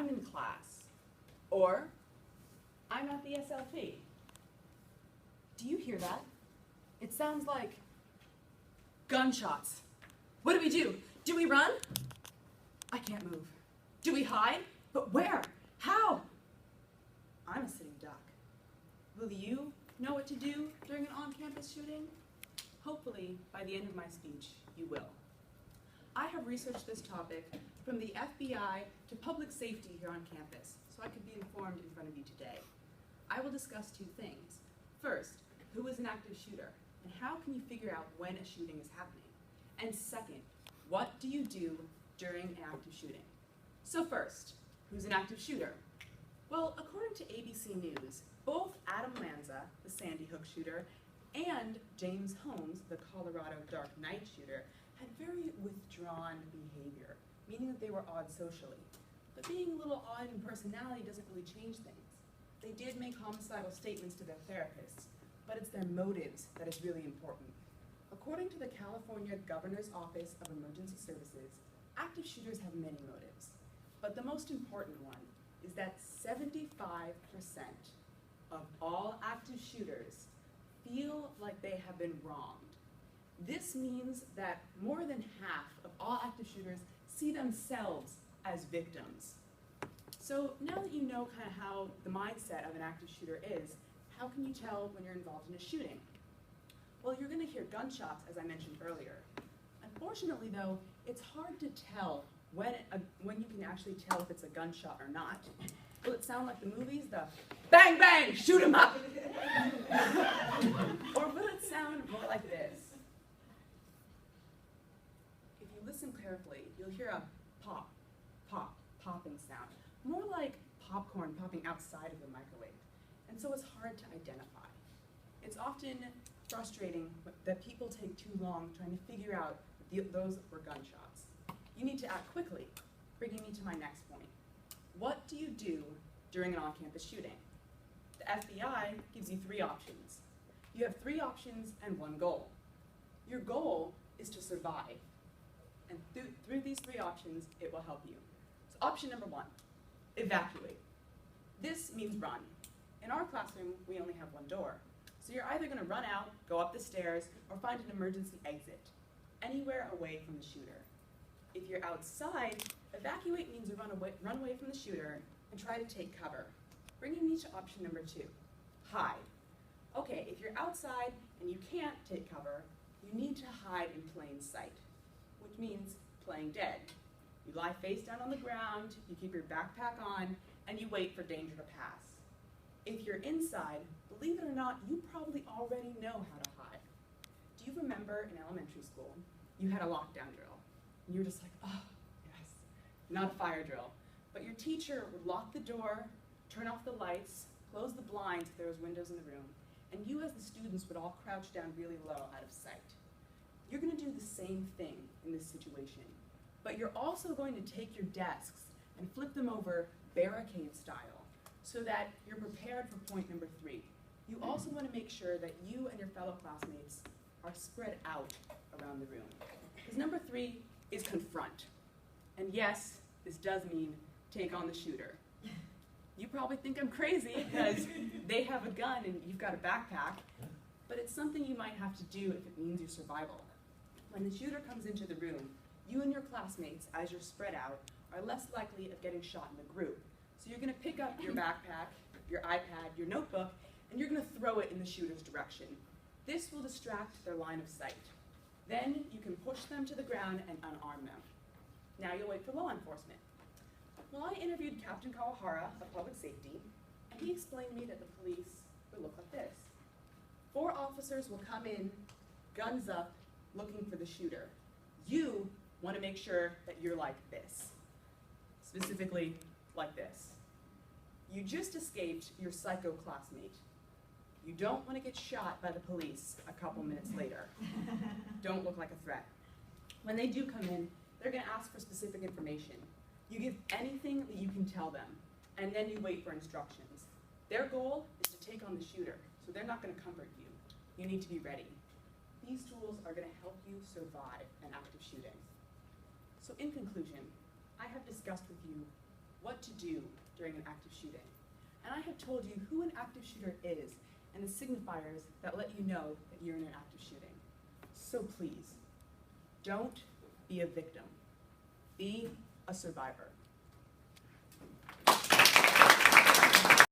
I'm in class. Or, I'm at the SLP. Do you hear that? It sounds like gunshots. What do? Do we run? I can't move. Do we hide? But where? How? I'm a sitting duck. Will you know what to do during an on-campus shooting? Hopefully, by the end of my speech, you will. I have researched this topic from the FBI to public safety here on campus, so I could be informed in front of you today. I will discuss two things. First, who is an active shooter, and how can you figure out when a shooting is happening? And second, what do you do during an active shooting? So first, who's an active shooter? Well, according to ABC News, both Adam Lanza, the Sandy Hook shooter, and James Holmes, the Colorado Dark Knight shooter, had very withdrawn behavior, meaning that they were odd socially. But being a little odd in personality doesn't really change things. They did make homicidal statements to their therapists, but it's their motives that is really important. According to the California Governor's Office of Emergency Services, active shooters have many motives, but the most important one is that 75% of all active shooters feel like they have been wronged. This means that more than half of all active shooters see themselves as victims. So now that you know kind of how the mindset of an active shooter is, how can you tell when you're involved in a shooting? Well, you're going to hear gunshots, as I mentioned earlier. Unfortunately, though, it's hard to tell when you can actually tell if it's a gunshot or not. Will it sound like the movies, the bang, bang, shoot 'em up? Or will it sound more like this? If you listen carefully, you'll hear a pop, pop, popping sound. More like popcorn popping outside of the microwave. And so it's hard to identify. It's often frustrating that people take too long trying to figure out that those were gunshots. You need to act quickly, bringing me to my next point. What do you do during an on-campus shooting? The FBI gives you three options. You have three options and one goal. Your goal is to survive. And through these three options, it will help you. So option number one, evacuate. This means run. In our classroom, we only have one door. So you're either going to run out, go up the stairs, or find an emergency exit, anywhere away from the shooter. If you're outside, evacuate means run away from the shooter and try to take cover. Bringing me to option number two, hide. Okay, if you're outside and you can't take cover, you need to hide in plain sight, which means playing dead. You lie face down on the ground, you keep your backpack on, and you wait for danger to pass. If you're inside, believe it or not, you probably already know how to hide. Do you remember in elementary school, you had a lockdown drill? And you were just like, oh, yes, not a fire drill. But your teacher would lock the door, turn off the lights, close the blinds if there was windows in the room, and you as the students would all crouch down really low out of sight. You're going to do the same thing in this situation, but you're also going to take your desks and flip them over barricade style so that you're prepared for point number three. You also want to make sure that you and your fellow classmates are spread out around the room. Because number three is confront. And yes, this does mean take on the shooter. You probably think I'm crazy because they have a gun and you've got a backpack, but it's something you might have to do if it means your survival. When the shooter comes into the room, you and your classmates, as you're spread out, are less likely of getting shot in a group. So you're going to pick up your backpack, your iPad, your notebook, and you're going to throw it in the shooter's direction. This will distract their line of sight. Then you can push them to the ground and unarm them. Now you'll wait for law enforcement. Well, I interviewed Captain Kawahara of Public Safety, and he explained to me that the police would look like this. 4 officers will come in, guns up, looking for the shooter. You want to make sure that you're like this, specifically like this. You just escaped your psycho classmate. You don't want to get shot by the police a couple minutes later. Don't look like a threat. When they do come in, they're going to ask for specific information. You give anything that you can tell them, and then you wait for instructions. Their goal is to take on the shooter, so they're not going to comfort you. You need to be ready. These tools are going to help you survive an active shooting. So in conclusion, I have discussed with you what to do during an active shooting. And I have told you who an active shooter is and the signifiers that let you know that you're in an active shooting. So please, don't be a victim. Be a survivor.